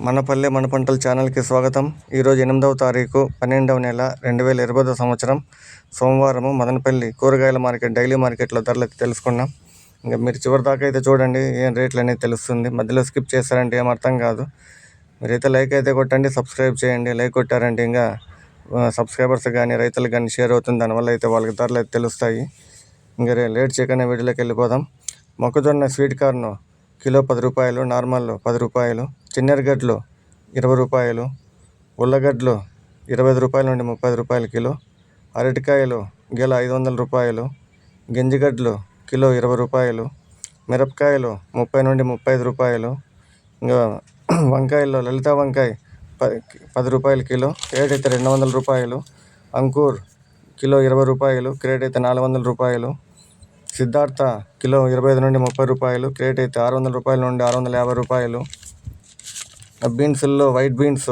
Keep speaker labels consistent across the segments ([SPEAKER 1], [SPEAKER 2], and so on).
[SPEAKER 1] మన పల్లె మన పంటల ఛానల్కి స్వాగతం. ఈరోజు 8వ తారీఖు 12వ నెల 2020 సంవత్సరం సోమవారము మదనపల్లి కూరగాయల మార్కెట్ డైలీ మార్కెట్లో ధరలు తెలుసుకున్నాం. ఇంకా మీరు చివరి దాకా అయితే చూడండి, ఏం రేట్లు అనేది తెలుస్తుంది. మధ్యలో స్కిప్ చేస్తారంటే ఏం అర్థం కాదు. మీరైతే లైక్ అయితే కొట్టండి, సబ్స్క్రైబ్ చేయండి. లైక్ కొట్టారంటే ఇంకా సబ్స్క్రైబర్స్ కానీ రైతులకు కానీ షేర్ అవుతుంది. దానివల్ల అయితే వాళ్ళకి ధరలు అయితే తెలుస్తాయి. ఇంకా లేట్ చేయకుండా వీడియోలోకి వెళ్ళిపోదాం. మొక్కజొన్న స్వీట్ కార్న్ కిలో 10 రూపాయలు, నార్మల్ 10 రూపాయలు, చిన్నెరగడ్లు 20 రూపాయలు, ఉల్లగడ్డలు 25 రూపాయల నుండి 30 రూపాయలు కిలో, అరటికాయలు గెల 500 రూపాయలు, గింజగడ్డలు కిలో 20 రూపాయలు, మిరపకాయలు 30 నుండి 35 రూపాయలు, ఇంకా వంకాయల్లో లలిత వంకాయ 10 రూపాయలు కిలో, క్రేట్ అయితే 200 రూపాయలు, అంకూర్ కిలో 20 రూపాయలు, క్రేట్ అయితే 400 రూపాయలు, సిద్ధార్థ కిలో 25 నుండి 30 రూపాయలు, క్రేట్ అయితే 600 రూపాయల నుండి 650 రూపాయలు, బీన్స్లో వైట్ బీన్స్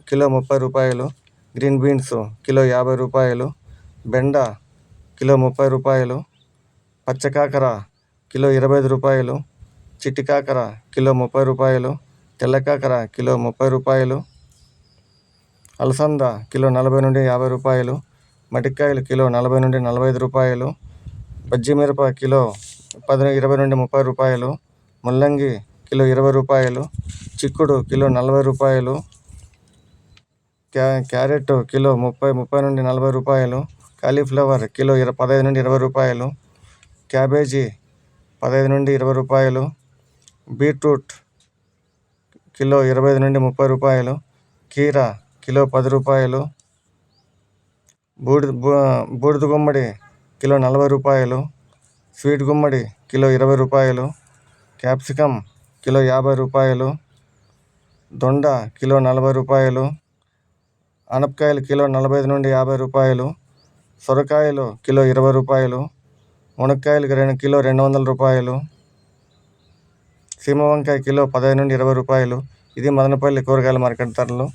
[SPEAKER 1] కిలో 30 రూపాయలు, గ్రీన్ బీన్స్ కిలో 50 రూపాయలు, బెండ కిలో 30 రూపాయలు, పచ్చకాకర కిలో 25 రూపాయలు, చిట్టి కాకర కిలో 30 రూపాయలు, తెల్ల కాకర కిలో 30 రూపాయలు, అలసంద కిలో 40 నుండి 50 రూపాయలు, మటికాయలు కిలో 40 నుండి 45 రూపాయలు, బజ్జి మిరప కిలో 20 నుండి 30 రూపాయలు, ముల్లంగి కిలో 20 రూపాయలు, చిక్కుడు కిలో 40 రూపాయలు, క్యారెట్ కిలో 30 నుండి 40 రూపాయలు, కాలీఫ్లవర్ కిలో 15 నుండి 20 రూపాయలు, క్యాబేజీ 15 నుండి 20 రూపాయలు, బీట్రూట్ కిలో 25 నుండి 30 రూపాయలు, కీర కిలో 10 రూపాయలు, బూడిద గుమ్మడి కిలో 40 రూపాయలు, స్వీట్ గుమ్మడి కిలో 20 రూపాయలు, క్యాప్సికమ్ కిలో 50 రూపాయలు, దొండ కిలో 40 రూపాయలు, ఆనపకాయలు కిలో 45 నుండి 50 రూపాయలు, సొరకాయలు కిలో 20 రూపాయలు, మునక్కాయలు కిలో 200 రూపాయలు, సీమ వంకాయ కిలో 15 నుండి 20 రూపాయలు. ఇది మదనపల్లి కూరగాయల మార్కెట్ ధరలు.